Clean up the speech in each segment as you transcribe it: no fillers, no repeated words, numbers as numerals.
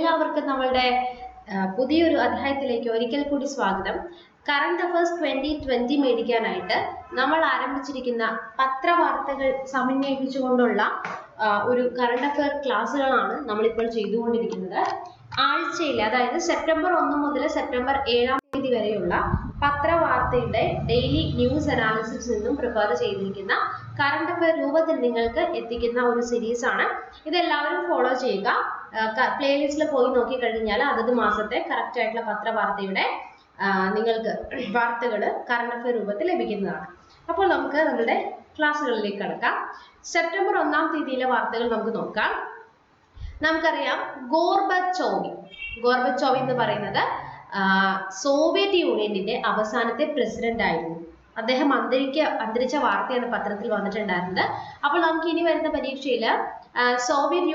എല്ലാവർക്കും നമ്മളുടെ പുതിയൊരു അധ്യായത്തിലേക്ക് ഒരിക്കൽ കൂടി സ്വാഗതം. കറണ്ട് അഫയേഴ്സ് 2020 മേടിക്കാനായിട്ട് നമ്മൾ ആരംഭിച്ചിരിക്കുന്ന പത്രവാർത്തകൾ സമന്വയിപ്പിച്ചുകൊണ്ടുള്ള ഒരു കറണ്ട് അഫയർ ക്ലാസ്സുകളാണ് നമ്മളിപ്പോൾ ചെയ്തുകൊണ്ടിരിക്കുന്നത്. ആഴ്ചയിൽ, അതായത് സെപ്റ്റംബർ 1 മുതൽ സെപ്റ്റംബർ 7 തീയതി വരെയുള്ള പത്രവാർത്തയുടെ ഡെയിലി ന്യൂസ് അനാലിസിസ് നിന്നും പ്രിപ്പയർ ചെയ്തിരിക്കുന്ന കറണ്ട് അഫയർ രൂപത്തിൽ നിങ്ങൾക്ക് എത്തിക്കുന്ന ഒരു സീരീസ് ആണ്. ഇതെല്ലാവരും ഫോളോ ചെയ്യുക. പ്ലേലിസ്റ്റിൽ പോയി നോക്കി കഴിഞ്ഞാൽ അതത് മാസത്തെ കറക്റ്റ് ആയിട്ടുള്ള പത്രവാർത്തയുടെ നിങ്ങൾക്ക് വാർത്തകൾ കറണ്ട് അഫയർ രൂപത്തിൽ ലഭിക്കുന്നതാണ്. അപ്പോൾ നമുക്ക് നമ്മുടെ ക്ലാസ്സുകളിലേക്ക് കടക്കാം. സെപ്റ്റംബർ 1 തീയതിയിലെ വാർത്തകൾ നമുക്ക് നോക്കാം. നമുക്കറിയാം, ഗോർബച്ചോവ് എന്ന് പറയുന്നത് സോവിയറ്റ് യൂണിയന്റെ അവസാനത്തെ പ്രസിഡന്റ് ആയിരുന്നു. അദ്ദേഹം അന്തരിച്ച വാർത്തയാണ് പത്രത്തിൽ വന്നിട്ടുണ്ടായിരുന്നത്. അപ്പോൾ നമുക്ക് ഇനി വരുന്ന പരീക്ഷയിൽ സോവിയറ്റ്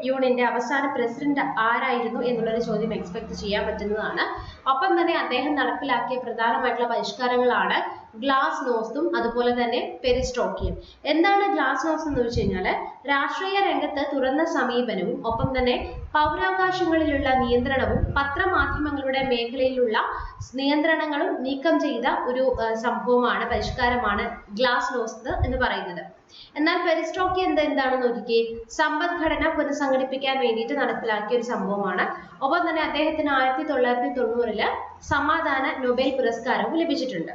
യൂണിയന്റെ അവസാന പ്രസിഡന്റ് ആരായിരുന്നു എന്നുള്ളൊരു ചോദ്യം എക്സ്പെക്ട് ചെയ്യാൻ പറ്റുന്നതാണ്. ഒപ്പം തന്നെ അദ്ദേഹം നടപ്പിലാക്കിയ പ്രധാനമായിട്ടുള്ള പരിഷ്കാരങ്ങളാണ് ഗ്ലാസ് നോസ്തും അതുപോലെ തന്നെ പെരിസ്ട്രോക്കിയും. എന്താണ് ഗ്ലാസ് നോസ് എന്ന് വെച്ച് കഴിഞ്ഞാൽ, രാഷ്ട്രീയ രംഗത്ത് തുറന്ന സമീപനവും ഒപ്പം തന്നെ പൗരാവകാശങ്ങളിലുള്ള നിയന്ത്രണവും പത്രമാധ്യമങ്ങളുടെ മേഖലയിലുള്ള നിയന്ത്രണങ്ങളും നീക്കം ചെയ്ത ഒരു സംഭവമാണ്, പരിഷ്കാരമാണ് ഗ്ലാസ് നോസ് എന്ന് പറയുന്നത്. എന്നാൽ പെരിസ്ട്രോക്കി എന്താണെന്ന് നോക്കിക്കേ, സമ്പദ്ഘടന പുനഃസംഘടിപ്പിക്കാൻ വേണ്ടിയിട്ട് നടപ്പിലാക്കിയ ഒരു സംഭവമാണ്. ഒപ്പം തന്നെ അദ്ദേഹത്തിന് 1990 സമാധാന നൊബേൽ പുരസ്കാരവും ലഭിച്ചിട്ടുണ്ട്.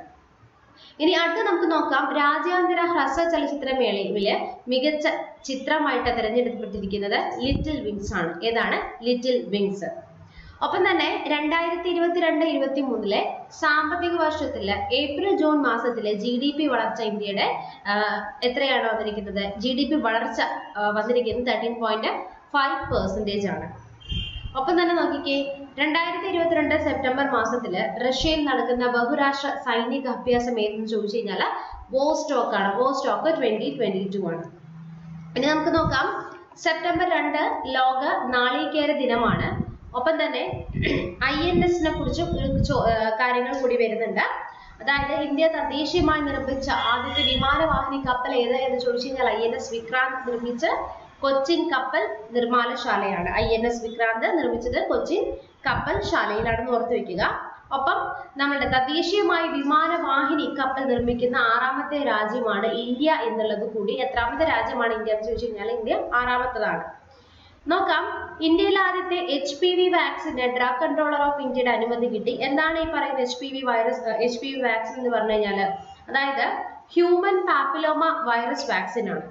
ഇനി അടുത്ത് നമുക്ക് നോക്കാം, രാജ്യാന്തര ഹ്രസ്വ ചലച്ചിത്രമേളയിലെ മികച്ച ചിത്രമായിട്ട് തിരഞ്ഞെടുക്കപ്പെട്ടിരിക്കുന്നത് ലിറ്റിൽ വിങ്സ് ആണ്. ഏതാണ്? Little wings. ഒപ്പം തന്നെ 2022-23 സാമ്പത്തിക വർഷത്തില് ഏപ്രിൽ ജൂൺ മാസത്തിലെ GDP വളർച്ച ഇന്ത്യയുടെ എത്രയാണ് വന്നിരിക്കുന്നത്? GDP വളർച്ച വന്നിരിക്കുന്നത് 13.5% ആണ്. ഒപ്പം തന്നെ നോക്കിക്കേ, 2022 സെപ്റ്റംബർ മാസത്തില് റഷ്യയിൽ നടക്കുന്ന ബഹുരാഷ്ട്ര സൈനിക അഭ്യാസം ഏതെന്ന് ചോദിച്ചു കഴിഞ്ഞാൽ വോസ്റ്റോക്ക് ആണ്. വോസ്റ്റോക്ക് 2022 ആണ്. ഇനി നമുക്ക് നോക്കാം, സെപ്റ്റംബർ 2 ലോക നാളികേര ദിനമാണ്. ഒപ്പം തന്നെ INS-നെ കുറിച്ച് കാര്യങ്ങൾ കൂടി വരുന്നുണ്ട്. അതായത് ഇന്ത്യ തദ്ദേശീയമായി നിർമ്മിച്ച ആദ്യത്തെ വിമാനവാഹിനി കപ്പൽ ഏത് എന്ന് ചോദിച്ചു കഴിഞ്ഞാൽ INS വിക്രാന്ത് നിർമ്മിച്ച കൊച്ചിൻ കപ്പൽ നിർമ്മാണശാലയാണ്. INS വിക്രാന്ത് നിർമ്മിച്ചത് കൊച്ചിൻ കപ്പൽ ശാലയിലാണെന്ന് ഓർത്തു വെക്കുക. ഒപ്പം നമ്മുടെ തദ്ദേശീയമായി വിമാനവാഹിനി കപ്പൽ നിർമ്മിക്കുന്ന 6ാമത്തെ രാജ്യമാണ് ഇന്ത്യ എന്നുള്ളത് കൂടി. എത്രാമത്തെ രാജ്യമാണ് ഇന്ത്യ എന്ന് ചോദിച്ചു കഴിഞ്ഞാൽ ഇന്ത്യ 6ാമത്തതാണ്. നോക്കാം, ഇന്ത്യയിൽ ആദ്യത്തെ HPV vaccine drug controller of ഇന്ത്യയുടെ അനുമതി കിട്ടി. എന്താണ് ഈ പറയുന്ന HPV വാക്സിൻ എന്ന് പറഞ്ഞു കഴിഞ്ഞാൽ, അതായത് ഹ്യൂമൻ പാപ്പിലോമ വൈറസ് വാക്സിൻ ആണ്.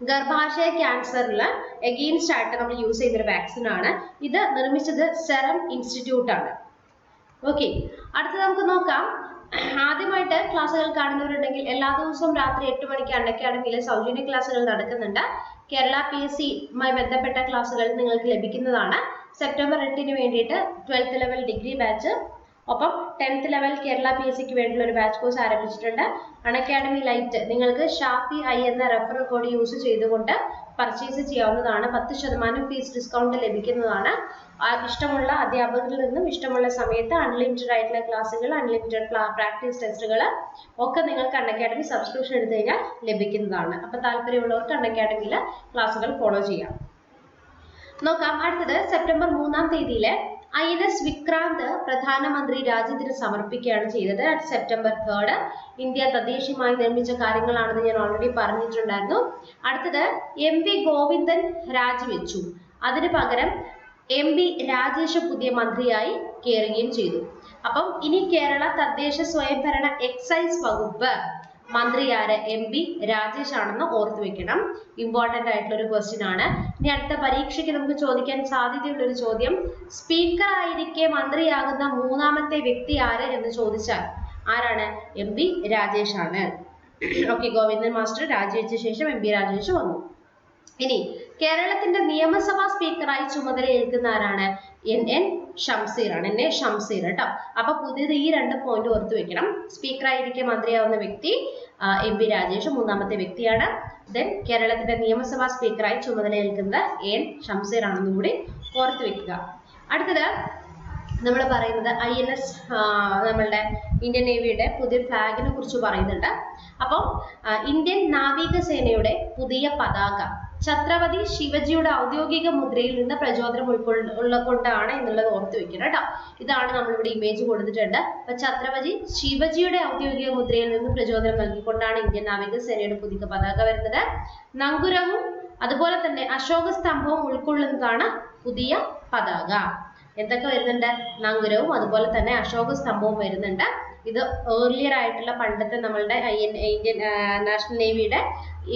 ഗർഭാശയ ക്യാൻസറിന് എഗെയിൻസ്റ്റ് ആയിട്ട് നമ്മൾ യൂസ് ചെയ്യുന്ന ഒരു വാക്സിൻ ആണ്. ഇത് നിർമ്മിച്ചത് സെറം ഇൻസ്റ്റിറ്റ്യൂട്ട് ആണ്. ഓക്കെ, അടുത്ത് നമുക്ക് നോക്കാം, ആദ്യമായിട്ട് ക്ലാസ്സുകൾ കാണുന്നവരുണ്ടെങ്കിൽ എല്ലാ ദിവസവും രാത്രി 8 മണിക്ക് അക്കാഡമിയിലെ സൗജന്യ ക്ലാസ്സുകൾ നടക്കുന്നുണ്ട്. കേരള PSC-യുമായി ബന്ധപ്പെട്ട ക്ലാസ്സുകൾ നിങ്ങൾക്ക് ലഭിക്കുന്നതാണ്. സെപ്റ്റംബർ 8 വേണ്ടിയിട്ട് 12th ലെവൽ ഡിഗ്രി ബാച്ച്, ഒപ്പം 10th ലെവൽ കേരള PSC-ക്ക് വേണ്ടിയുള്ള ഒരു ബാച്ച് കോഴ്സ് ആരംഭിച്ചിട്ടുണ്ട്. അക്കാഡമി ലൈറ്റ് നിങ്ങൾക്ക് ഷാഫി I എന്ന റെഫറൽ കോഡ് യൂസ് ചെയ്തുകൊണ്ട് പർച്ചേസ് ചെയ്യാവുന്നതാണ്. 10% ഫീസ് ഡിസ്കൗണ്ട് ലഭിക്കുന്നതാണ്. ഇഷ്ടമുള്ള അധ്യാപകരിൽ നിന്നും ഇഷ്ടമുള്ള സമയത്ത് അൺലിമിറ്റഡ് ആയിട്ടുള്ള ക്ലാസ്സുകൾ, അൺലിമിറ്റഡ് പ്രാക്ടീസ് ടെസ്റ്റുകൾ ഒക്കെ നിങ്ങൾക്ക് അക്കാഡമി സബ്സ്ക്രിപ്ഷൻ എടുത്തു കഴിഞ്ഞാൽ ലഭിക്കുന്നതാണ്. അപ്പൊ താല്പര്യമുള്ളവർക്ക് അക്കാഡമിയിൽ ക്ലാസ്സുകൾ ഫോളോ ചെയ്യാം. നോക്കാം, അടുത്തത് സെപ്റ്റംബർ 3 തീയതിയിലെ INS വിക്രാന്ത് പ്രധാനമന്ത്രി രാജ്യത്തിന് സമർപ്പിക്കുകയാണ് ചെയ്തത്. സെപ്റ്റംബർ 3 ഇന്ത്യ തദ്ദേശീയമായി നിർമ്മിച്ച കാര്യങ്ങളാണെന്ന് ഞാൻ ഓൾറെഡി പറഞ്ഞിട്ടുണ്ടായിരുന്നു. അടുത്തത് MV ഗോവിന്ദൻ രാജിവെച്ചു. അതിന് പകരം MB രാജേഷ് പുതിയ മന്ത്രിയായി കയറുകയും ചെയ്തു. അപ്പം ഇനി കേരള തദ്ദേശ സ്വയംഭരണ എക്സൈസ് വകുപ്പ് മന്ത്രി ആര്? MB രാജേഷ് ആണെന്ന് ഓർത്തു വെക്കണം. ഇമ്പോർട്ടന്റ് ആയിട്ടുള്ള ഒരു ക്വസ്റ്റ്യൻ ആണ്. ഇനി അടുത്ത പരീക്ഷയ്ക്ക് നമുക്ക് ചോദിക്കാൻ സാധ്യതയുള്ള ഒരു ചോദ്യം, സ്പീക്കർ ആയിരിക്കെ മന്ത്രിയാകുന്ന 3ാമത്തെ വ്യക്തി ആര് എന്ന് ചോദിച്ചാൽ ആരാണ്? MB രാജേഷ് ആണ്. ഓക്കെ, ഗോവിന്ദൻ മാസ്റ്റർ രാജിവെച്ച ശേഷം MB രാജേഷ് വന്നു. ഇനി കേരളത്തിന്റെ നിയമസഭാ സ്പീക്കറായി ചുമതല ഏൽക്കുന്ന ആരാണ്? NN ഷംസീർ ആണ്. NA ഷംസീർ കേട്ടോ. അപ്പൊ പുതിയത് ഈ 2 പോയിന്റ് ഓർത്തു വെക്കണം. സ്പീക്കറായിരിക്കെ മന്ത്രിയാവുന്ന വ്യക്തി MB രാജേഷ് 3ാമത്തെ വ്യക്തിയാണ്. ദെൻ കേരളത്തിന്റെ നിയമസഭാ സ്പീക്കറായി ചുമതല ഏൽക്കുന്നത് NN ഷംസീർ ആണെന്നും കൂടി ഓർത്തു വെക്കുക. അടുത്തത് നമ്മൾ പറയുന്നത് INS നമ്മളുടെ ഇന്ത്യൻ നേവിയുടെ പുതിയ ഫ്ലാഗിനെ കുറിച്ച് പറയുന്നുണ്ട്. അപ്പം ഇന്ത്യൻ നാവികസേനയുടെ പുതിയ പതാക ഛത്രപതി ശിവജിയുടെ ഔദ്യോഗിക മുദ്രയിൽ നിന്ന് പ്രചോദനം ഉൾക്കൊണ്ടാണ് എന്നുള്ളത് ഓർത്തു വെക്കണം കേട്ടോ. ഇതാണ് നമ്മളിവിടെ ഇമേജ് കൊടുത്തിട്ടുണ്ട്. അപ്പൊ ഛത്രപതി ശിവജിയുടെ ഔദ്യോഗിക മുദ്രയിൽ നിന്ന് പ്രചോദനം നൽകിക്കൊണ്ടാണ് ഇന്ത്യൻ നാവികസേനയുടെ പുതിയ പതാക വരുന്നത്. നങ്കുരവും അതുപോലെ തന്നെ അശോക സ്തംഭവും ഉൾക്കൊള്ളുന്നതാണ് പുതിയ പതാക. എന്തൊക്കെ വരുന്നുണ്ട്? നങ്കുരവും അതുപോലെ തന്നെ അശോക സ്തംഭവും വരുന്നുണ്ട്. ഇത് ഏർലിയർ ആയിട്ടുള്ള പണ്ടത്തെ നമ്മളുടെ ഇന്ത്യൻ നാഷണൽ നേവിയുടെ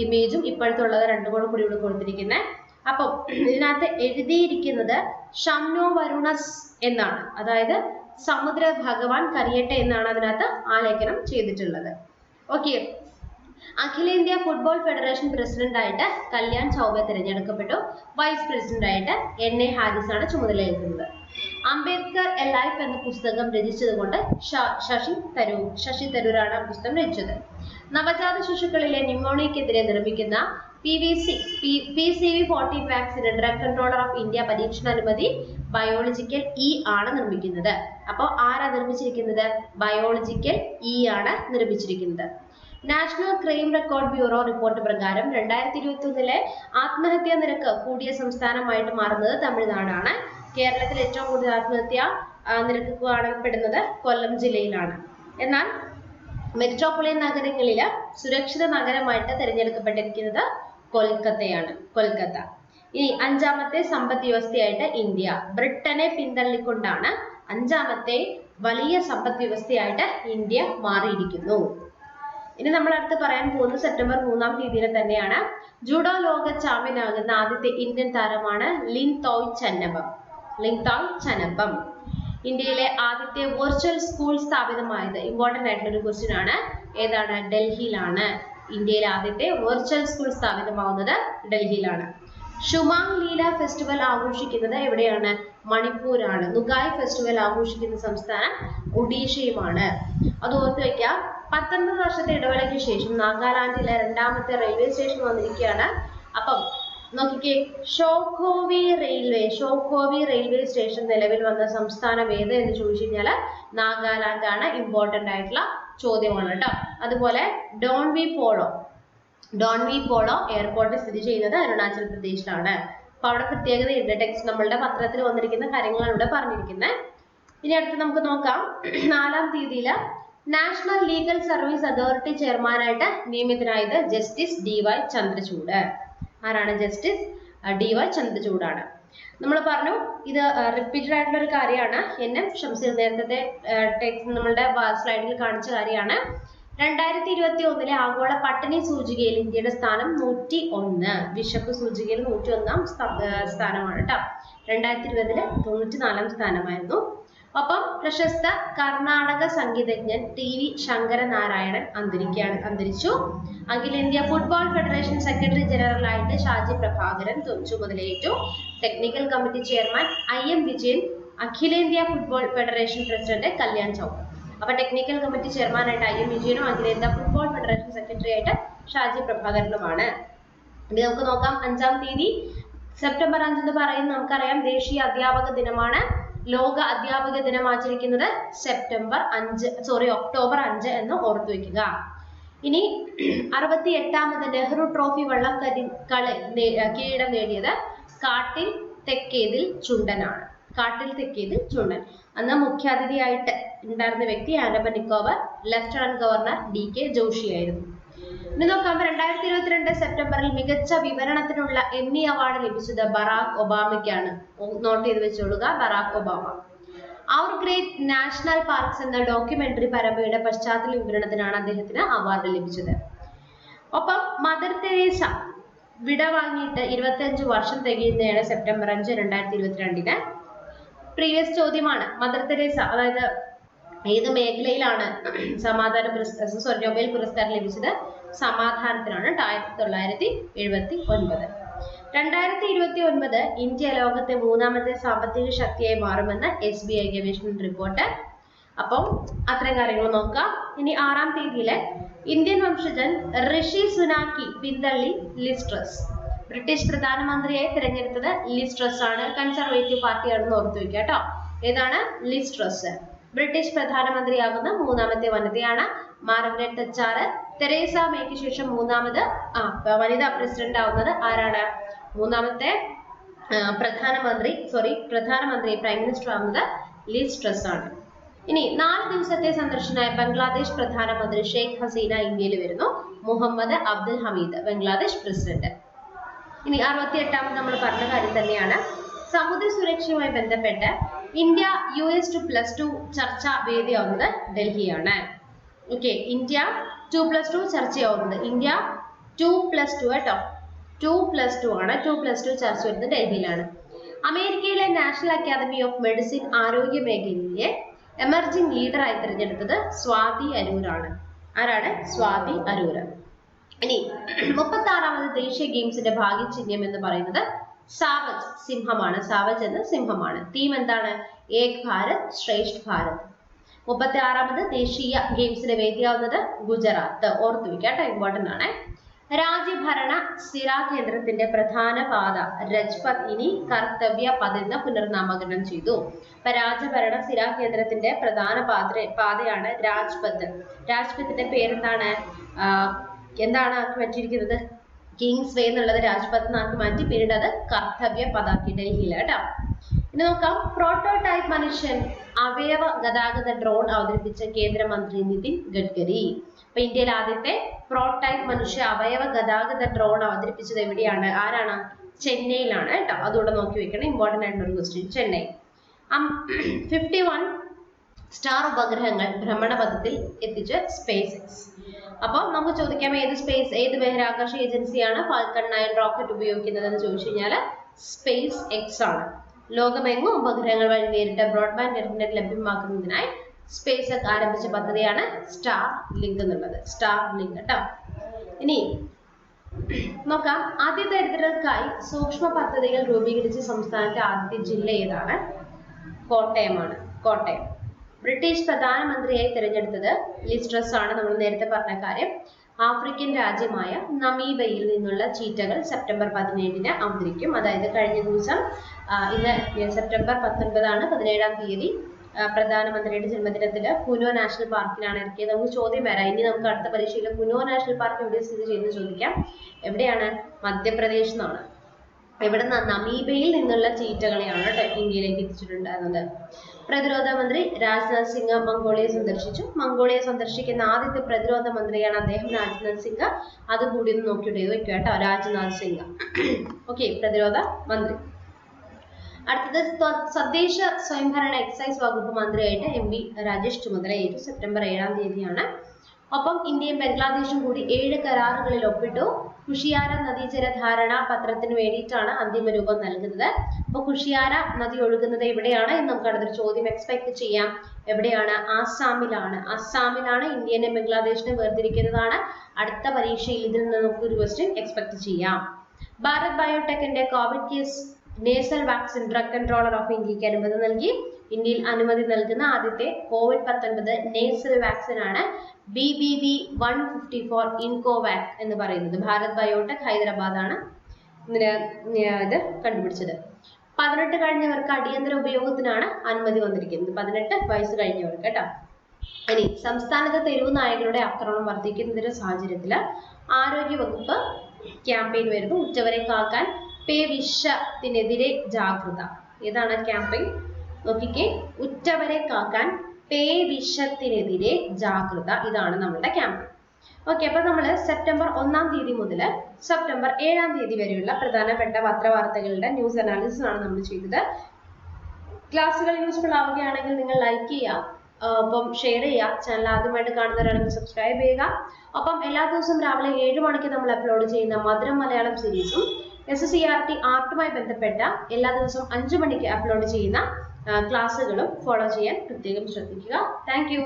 ഇമേജും ഇപ്പോഴത്തെ ഉള്ളത് രണ്ടും കൂടി ഇവിടെ കൊടുത്തിരിക്കുന്നത്. അപ്പം ഇതിനകത്ത് എഴുതിയിരിക്കുന്നത് ഷംനോ വരുണസ് എന്നാണ്, അതായത് സമുദ്ര ഭഗവാൻ കരയട്ടെ എന്നാണ് അതിനകത്ത് ആലേഖനം ചെയ്തിട്ടുള്ളത്. ഓക്കെ. അഖിലേന്ത്യാ ഫുട്ബോൾ ഫെഡറേഷൻ പ്രസിഡന്റ് ആയിട്ട് കല്യാൺ ചൗബെ തിരഞ്ഞെടുക്കപ്പെട്ടു. വൈസ് പ്രസിഡന്റ് ആയിട്ട് NA ഹാരിസ് ആണ് ചുമതലയേൽക്കുന്നത്. അംബേദ്കർ എ ലൈഫ് എന്ന പുസ്തകം രചിച്ചതുകൊണ്ട് ശശി തരൂരാണ് പുസ്തകം രചിച്ചത്. നവജാത ശിശുക്കളിലെ ന്യൂമോണിയക്കെതിരെ നിർമ്മിക്കുന്ന PCV40 വാക്സിന് ഡ്രഗ് കൺട്രോളർ ഓഫ് ഇന്ത്യ പരീക്ഷണാനുമതി ബയോളജിക്കൽ ആണ് നിർമ്മിക്കുന്നത്. അപ്പോൾ ആരാ നിർമ്മിച്ചിരിക്കുന്നത്? ബയോളജിക്കൽ ആണ് നിർമ്മിച്ചിരിക്കുന്നത്. National crime record bureau report പ്രകാരം 2021 ആത്മഹത്യാ നിരക്ക് കൂടിയ സംസ്ഥാനമായിട്ട് മാറുന്നത് തമിഴ്നാടാണ്. കേരളത്തിൽ ഏറ്റവും കൂടുതൽ ആത്മഹത്യാ നിരക്ക് കാണപ്പെടുന്നത് കൊല്ലം ജില്ലയിലാണ്. എന്നാൽ മെട്രോപൊളിയൻ നഗരങ്ങളിൽ സുരക്ഷിത നഗരമായിട്ട് തിരഞ്ഞെടുക്കപ്പെട്ടിരിക്കുന്നത് കൊൽക്കത്ത. ഇനി അഞ്ചാമത്തെ സമ്പദ് വ്യവസ്ഥയായിട്ട് ഇന്ത്യ. ബ്രിട്ടനെ പിന്തള്ളിക്കൊണ്ടാണ് അഞ്ചാമത്തെ വലിയ സമ്പദ് വ്യവസ്ഥയായിട്ട് ഇന്ത്യ മാറിയിരിക്കുന്നു. ഇനി നമ്മൾ അടുത്ത് പറയാൻ പോകുന്നത് സെപ്റ്റംബർ 3-ാം തീയതിയിൽ തന്നെയാണ്. ജൂഡോ ലോക ചാമ്പ്യൻ ആകുന്ന ആദ്യത്തെ ഇന്ത്യൻ താരമാണ് ലിൻതോയ് ചനമ്പം. ഇന്ത്യയിലെ ആദ്യത്തെ വെർച്വൽ സ്കൂൾ സ്ഥാപിതമായത് ഇമ്പോർട്ടന്റ് ആയിട്ടുള്ള ഒരു ക്വസ്റ്റ്യൻ ആണ്. ഏതാണ്? ഡൽഹിയിലാണ്. ഇന്ത്യയിലെ ആദ്യത്തെ വെർച്വൽ സ്കൂൾ സ്ഥാപിതമാവുന്നത് ഡൽഹിയിലാണ്. ഷുമാങ് ലീല ഫെസ്റ്റിവൽ ആഘോഷിക്കുന്നത് എവിടെയാണ്? മണിപ്പൂരാണ്. നുഗായ് ഫെസ്റ്റിവൽ ആഘോഷിക്കുന്ന സംസ്ഥാനം ഒഡീഷയുമാണ്. അത് ഓർത്ത് വയ്ക്കാം. 19 വർഷത്തെ ഇടവേളയ്ക്ക് ശേഷം നാഗാലാൻഡിലെ രണ്ടാമത്തെ റെയിൽവേ സ്റ്റേഷൻ വന്നിരിക്കുകയാണ്. അപ്പം നോക്കിക്കേ, ഷോഖോവി റെയിൽവേ സ്റ്റേഷൻ നിലവിൽ വന്ന സംസ്ഥാനം ഏത് എന്ന് ചോദിച്ചു കഴിഞ്ഞാൽ നാഗാലാൻഡ് ആണ്. ഇമ്പോർട്ടന്റ് ആയിട്ടുള്ള ചോദ്യമാണ് കേട്ടോ. അതുപോലെ ഡോൺ വി പോളോ എയർപോർട്ട് സ്ഥിതി ചെയ്യുന്നത് അരുണാചൽ പ്രദേശിലാണ്. അപ്പൊ അവിടെ പ്രത്യേകതയുണ്ട്. ടെക്സ്റ്റ് നമ്മളുടെ പത്രത്തിൽ വന്നിരിക്കുന്ന കാര്യങ്ങളാണ് ഇവിടെ പറഞ്ഞിരിക്കുന്നത്. ഇനി അടുത്ത് നമുക്ക് നോക്കാം. 4-ാം തീയതിയിൽ നാഷണൽ ലീഗൽ സർവീസ് അതോറിറ്റി ചെയർമാനായിട്ട് നിയമിതനായത് ജസ്റ്റിസ് DY ചന്ദ്രചൂഡ്. ആരാണ്? ജസ്റ്റിസ് DY ചന്ദ്രചൂഡാണ്. നമ്മൾ പറഞ്ഞു ഇത് റിപ്പീറ്റഡ് ആയിട്ടുള്ള ഒരു കാര്യമാണ്. NM ഷംസീർ നേരത്തെ ടെക്സ്റ്റ് നമ്മളുടെ സ്ലൈഡിൽ കാണിച്ച കാര്യമാണ്. 2021 ആഗോള പട്ടിണി സൂചികയിൽ ഇന്ത്യയുടെ സ്ഥാനം 101. വിശപ്പ് സൂചികയിൽ 101-ാം സ്ഥാനമാണ് കേട്ടോ. 2020 94-ാം സ്ഥാനമായിരുന്നു. ഒപ്പം പ്രശസ്ത കർണാടക സംഗീതജ്ഞൻ TV ശങ്കരനാരായണൻ അന്തരിച്ചു. അഖിലേന്ത്യാ ഫുട്ബോൾ ഫെഡറേഷൻ സെക്രട്ടറി ജനറൽ ആയിട്ട് ഷാജി പ്രഭാകരൻ ചുമതലയേറ്റു. Technical committee chairman IM Vijayan, അഖിലേന്ത്യാ football federation president Kalyan Chaubey. അപ്പൊ ടെക്നിക്കൽ കമ്മിറ്റി ചെയർമാനായിട്ട് IM വിജയനും അഖിലേന്ത്യാ ഫുട്ബോൾ ഫെഡറേഷൻ സെക്രട്ടറി ആയിട്ട് ഷാജി പ്രഭാകരനുമാണ്. ഇനി നമുക്ക് നോക്കാം. 5-ാം തീയതി സെപ്റ്റംബർ 5 എന്ന് പറയുന്നത് നമുക്കറിയാം ദേശീയ അധ്യാപക ദിനമാണ്. ലോക അധ്യാപക ദിനം ആചരിക്കുന്നത് ഒക്ടോബർ 5 എന്ന് ഓർത്തു വെക്കുക. ഇനി 68-ാമത് നെഹ്റു ട്രോഫി കിരീടം നേടിയത് കാട്ടിൽ തെക്കേതിൽ ചുണ്ടനാണ്. അന്ന് മുഖ്യാതിഥിയായിട്ട് ഉണ്ടായിരുന്ന വ്യക്തി Andaman Nicobar lieutenant governor DK Joshi ആയിരുന്നു. ഇനി നോക്കാം. 2022 സെപ്റ്റംബറിൽ മികച്ച വിവരണത്തിനുള്ള എമ്മി അവാർഡ് ലഭിച്ചത് ബറാക് ഒബാമയ്ക്കാണ്. നോട്ട് ചെയ്ത് വെച്ചോളുക, ബറാക് ഒബാമ. അവർ ഗ്രേറ്റ് നാഷണൽ പാർക്സ് എന്ന ഡോക്യുമെന്ററി പരമ്പരയുടെ പശ്ചാത്തല വിവരണത്തിനാണ് അദ്ദേഹത്തിന് അവാർഡ് ലഭിച്ചത്. ഒപ്പം മദർ തെരേസ വിടവാങ്ങിയിട്ട് 25 വർഷം തികയുന്നതാണ് സെപ്റ്റംബർ 5, 2022. പ്രീവിയസ് ചോദ്യമാണ്. മദർ തെരേസ അതായത് ഏത് മേഖലയിലാണ് നൊബേൽ പുരസ്കാരം ലഭിച്ചത്? സമാധാനത്തിനാണ്. 1979. 2029 ഇന്ത്യ ലോകത്തെ 3-ാമത്തെ സാമ്പത്തിക ശക്തിയായി മാറുമെന്ന് SBI ഗവേഷണ റിപ്പോർട്ട്. അപ്പം അത്രയും കാര്യങ്ങൾ നോക്കാം. ഇനി 6-ാം തീയതിയിലെ ഇന്ത്യൻ വംശജൻ ഋഷി സുനാക്കി പിന്തള്ളി ലിസ്ട്രസ്. ബ്രിട്ടീഷ് പ്രധാനമന്ത്രിയായി തിരഞ്ഞെടുത്തത് ലിസ്ട്രസ് ആണ്. കൺസർവേറ്റീവ് പാർട്ടിയാണെന്ന് ഓർത്തു വയ്ക്കുക കേട്ടോ. ഏതാണ്? ലിസ്ട്രസ്. ബ്രിട്ടീഷ് പ്രധാനമന്ത്രിയാകുന്ന 3-ാമത്തെ വനിതയാണ്. മാർഗരറ്റ് തെരേസ മേയ്ക്ക് ശേഷം മൂന്നാമത് വനിതാ പ്രസിഡന്റ് ആവുന്നത് ആരാണ്? മൂന്നാമത്തെ പ്രധാനമന്ത്രി പ്രൈം മിനിസ്റ്റർ ആവുന്നത് ലീസ് ട്രസ് ആണ്. ഇനി 4 ദിവസത്തെ സന്ദർശനമായ ബംഗ്ലാദേശ് പ്രധാനമന്ത്രി ഷെയ്ഖ് ഹസീന ഇന്ത്യയിൽ വരുന്നു. മുഹമ്മദ് അബ്ദുൽ ഹമീദ് ബംഗ്ലാദേശ് പ്രസിഡന്റ്. ഇനി 68ാമത് നമ്മൾ പറഞ്ഞ കാര്യം തന്നെയാണ്. സമുദ്ര സുരക്ഷയുമായി ബന്ധപ്പെട്ട് ഇന്ത്യ US to +2 ചർച്ചാ വേദിയാവുന്നത് ഡൽഹിയാണ്. ഓക്കെ, ഇന്ത്യ 2+2 ചർച്ചയാവുന്നത് ഇന്ത്യ 2+2 കേട്ടോ, 2+2 ആണ്. 2+2 ചർച്ച വരുന്നത് ഡൽഹിയിലാണ്. അമേരിക്കയിലെ നാഷണൽ അക്കാദമി ഓഫ് മെഡിസിൻ ആരോഗ്യ മേഖലയിലെ എമർജിംഗ് ലീഡറായി തിരഞ്ഞെടുത്തത് സ്വാതി അരൂരാണ്. ആരാണ്? സ്വാതി അരൂര്. ഇനി 36ാമത് ദേശീയ ഗെയിംസിന്റെ ഭാഗ്യചിഹ്നം എന്ന് പറയുന്നത് സാവജ് സിംഹമാണ്. സാവജ് എന്ന സിംഹമാണ്. തീം എന്താണ്? ഏക് ഭാരത് ശ്രേഷ്ഠ ഭാരത്. 36ാമത് ദേശീയ ഗെയിംസിന്റെ വേദിയാവുന്നത് ഗുജറാത്ത്. ഓർത്തു വെക്കാട്ടോ, ഇമ്പോർട്ടന്റ് ആണ്. രാജ്യഭരണ സ്ഥിരാ കേന്ദ്രത്തിന്റെ പ്രധാന പാത രജ്പഥ് ഇനി കർത്തവ്യ പഥ് എന്ന് പുനർനാമകരണം ചെയ്തു. അപ്പൊ രാജ്യഭരണ സ്ഥിരാ കേന്ദ്രത്തിന്റെ പ്രധാന പാതയാണ് രാജ്പഥ്. രാജ്പഥിന്റെ പേരെന്താണ്? എന്താണ് ആക്കി മാറ്റിയിരിക്കുന്നത്? കിങ്സ് വേ എന്നുള്ളത് രാജ്പഥ് എന്നാക്കി മാറ്റി പിന്നീട് അത് കർത്തവ്യ പഥാക്കി ഡൽഹിയില കേട്ടോ. ഇനി നോക്കാം. പ്രോട്ടോടൈപ്പ് മനുഷ്യൻ അവയവ ഗതാഗത ഡ്രോൺ അവതരിപ്പിച്ച കേന്ദ്രമന്ത്രി നിതിൻ ഗഡ്കരി. അപ്പൊ ഇന്ത്യയിൽ ആദ്യത്തെ പ്രോട്ടോടൈപ്പ് മനുഷ്യ അവയവ ഗതാഗത ഡ്രോൺ അവതരിപ്പിച്ചത് എവിടെയാണ്? ആരാണ്? ചെന്നൈയിലാണ് കേട്ടോ. അതുകൂടെ നോക്കി വെക്കണം, ഇമ്പോർട്ടന്റ് ആയിട്ടുള്ള ഒരു ക്വസ്റ്റ്യൻ. ചെന്നൈ. 51 സ്റ്റാർ ഉപഗ്രഹങ്ങൾ ഭ്രമണപഥത്തിൽ എത്തിച്ച് സ്പേസ് എക്സ്. അപ്പൊ നമുക്ക് ചോദിക്കാം, ഏത് ബഹിരാകാശ ഏജൻസിയാണ് ഫാൽക്കൺ 9 റോക്കറ്റ് ഉപയോഗിക്കുന്നത് എന്ന് ചോദിച്ചു കഴിഞ്ഞാൽ സ്പേസ് എക്സ് ആണ്. ലോകമെങ്ങും ഉപഗ്രഹങ്ങൾ വഴി നേരിട്ട് ബ്രോഡ്ബാൻഡ് ഇന്റർനെറ്റ് ലഭ്യമാക്കുന്നതിനായി സ്പേസ് എക്സ് ആരംഭിച്ച പദ്ധതിയാണ് സ്റ്റാർ ലിങ്ക് എന്നുള്ളത്. സ്റ്റാർ ലിങ്ക് കേട്ടോ. ഇനി നോക്കാം. അതിദരിദ്രർക്കായി സൂക്ഷ്മ പദ്ധതികൾ രൂപീകരിച്ച സംസ്ഥാനത്തെ ആദ്യത്തെ ജില്ല ഏതാണ്? കോട്ടയമാണ്. കോട്ടയം. ബ്രിട്ടീഷ് പ്രധാനമന്ത്രിയായി തിരഞ്ഞെടുത്തത് ലീസ് ട്രസ് ആണ്. നമ്മൾ നേരത്തെ പറഞ്ഞ കാര്യം. ആഫ്രിക്കൻ രാജ്യമായ നമീബയിൽ നിന്നുള്ള ചീറ്റകൾ സെപ്റ്റംബർ 17-ന് അവതരിക്കും. അതായത് കഴിഞ്ഞ ദിവസം, ഇന്ന് സെപ്റ്റംബർ 19 17-ാം തീയതി പ്രധാനമന്ത്രിയുടെ ജന്മദിനത്തിൽ കുനോ നാഷണൽ പാർക്കിലാണ് ഇറക്കിയത്. നമുക്ക് ചോദ്യം വരാം. ഇനി നമുക്ക് അടുത്ത പരീക്ഷയിൽ കുനോ നാഷണൽ പാർക്ക് എവിടെ സ്ഥിതി ചെയ്യുന്നത് ചോദിക്കാം. എവിടെയാണ്? മധ്യപ്രദേശ് എന്നാണ്. ഇവിടെ നമീബയിൽ നിന്നുള്ള ചീറ്റകളെയാണ് കേട്ടോ ഇന്ത്യയിലേക്ക് എത്തിച്ചിട്ടുണ്ടായിരുന്നത്. പ്രതിരോധ മന്ത്രി രാജ്നാഥ് സിംഗ് മംഗോളിയ സന്ദർശിച്ചു. മംഗോളിയ സന്ദർശിക്കുന്ന ആദ്യത്തെ പ്രതിരോധ മന്ത്രിയാണ് അദ്ദേഹം, രാജ്നാഥ് സിംഗ്. അതുകൂടി ഒന്ന് നോക്കിയിട്ട് വെക്കുക കേട്ടോ, രാജ്നാഥ് സിംഗ്. ഓക്കെ, പ്രതിരോധ മന്ത്രി. അടുത്തത് തദ്ദേശ സ്വയംഭരണ എക്സൈസ് വകുപ്പ് മന്ത്രിയായിട്ട് MV രാജേഷ് ചുമതലയേറ്റു. സെപ്റ്റംബർ 7-ാം തീയതിയാണ്. ഒപ്പം ഇന്ത്യയും ബംഗ്ലാദേശും കൂടി 7 കരാറുകളിൽ ഒപ്പിട്ടു. കുഷിയാര നദീജല ധാരണാ പത്രത്തിന് വേണ്ടിയിട്ടാണ് അന്തിമ രൂപം നൽകുന്നത്. അപ്പൊ കുഷിയാര നദി ഒഴുകുന്നത് എവിടെയാണ് എന്ന് നമുക്ക് അടുത്തൊരു ചോദ്യം എക്സ്പെക്ട് ചെയ്യാം. എവിടെയാണ്? ആസാമിലാണ്. ആസാമിലാണ് ഇന്ത്യനെ ബംഗ്ലാദേശിനെ വേർതിരിക്കുന്നതാണ്. അടുത്ത പരീക്ഷയിൽ ഇതിൽ നിന്ന് നമുക്ക് ഒരു ക്വസ്റ്റ്യൻ എക്സ്പെക്ട് ചെയ്യാം. ഭാരത് ബയോടെക്കിന്റെ covid case nasal vaccine drug controller of ഇന്ത്യക്ക് അനുമതി നൽകി. ഇന്ത്യയിൽ അനുമതി നൽകുന്ന ആദ്യത്തെ COVID-19 നേസൽ വാക്സിൻ ആണ് BBV154 ഇൻകോവാക് എന്ന് പറയുന്നത്. ഭാരത് ബയോടെക് ഹൈദരാബാദ് ആണ് ഇത് കണ്ടുപിടിച്ചത്. 18 കഴിഞ്ഞവർക്ക് അടിയന്തര ഉപയോഗത്തിനാണ് അനുമതി വന്നിരിക്കുന്നത്. 18 വയസ്സ് കഴിഞ്ഞവർക്ക് കേട്ടോ. ഇനി സംസ്ഥാനത്തെ തെരുവ് നായകളുടെ ആക്രമണം വർദ്ധിക്കുന്നതിന്റെ സാഹചര്യത്തിൽ ആരോഗ്യ വകുപ്പ് ക്യാമ്പയിൻ വരുന്നു. ഉച്ചവരെ കാക്കാൻ പേവിഷത്തിനെതിരെ ജാഗ്രത. ഏതാണ് ക്യാമ്പയിൻ? നോക്കിക്കേ, ഉച്ചവരെ കാക്കാൻ പേവിഷത്തിനെതിരെ ജാഗ്രത. ഇതാണ് നമ്മുടെ ക്യാമ്പയിൻ. ഓക്കെ, അപ്പൊ നമ്മൾ സെപ്റ്റംബർ 1-ാം തീയതി മുതൽ സെപ്റ്റംബർ 7-ാം തീയതി വരെയുള്ള പ്രധാനപ്പെട്ട പത്രവാർത്തകളുടെ ന്യൂസ് അനാലിസിസ് ആണ് നമ്മൾ ചെയ്തത്. ക്ലാസ്സുകൾ യൂസ്ഫുൾ ആവുകയാണെങ്കിൽ നിങ്ങൾ ലൈക്ക് ചെയ്യുക, ഒപ്പം ഷെയർ ചെയ്യുക. ചാനൽ ആദ്യമായിട്ട് കാണുന്നവരാണെങ്കിൽ സബ്സ്ക്രൈബ് ചെയ്യുക. ഒപ്പം എല്ലാ ദിവസവും രാവിലെ 7 മണിക്ക് നമ്മൾ അപ്ലോഡ് ചെയ്യുന്ന മധുരം മലയാളം സീരീസും SSCRT ആർട്ടുമായി ബന്ധപ്പെട്ട എല്ലാ ദിവസവും 5 മണിക്ക് അപ്ലോഡ് ചെയ്യുന്ന ക്ലാസ്സുകളും ഫോളോ ചെയ്യാൻ പ്രത്യേകം ശ്രദ്ധിക്കുക. Thank you.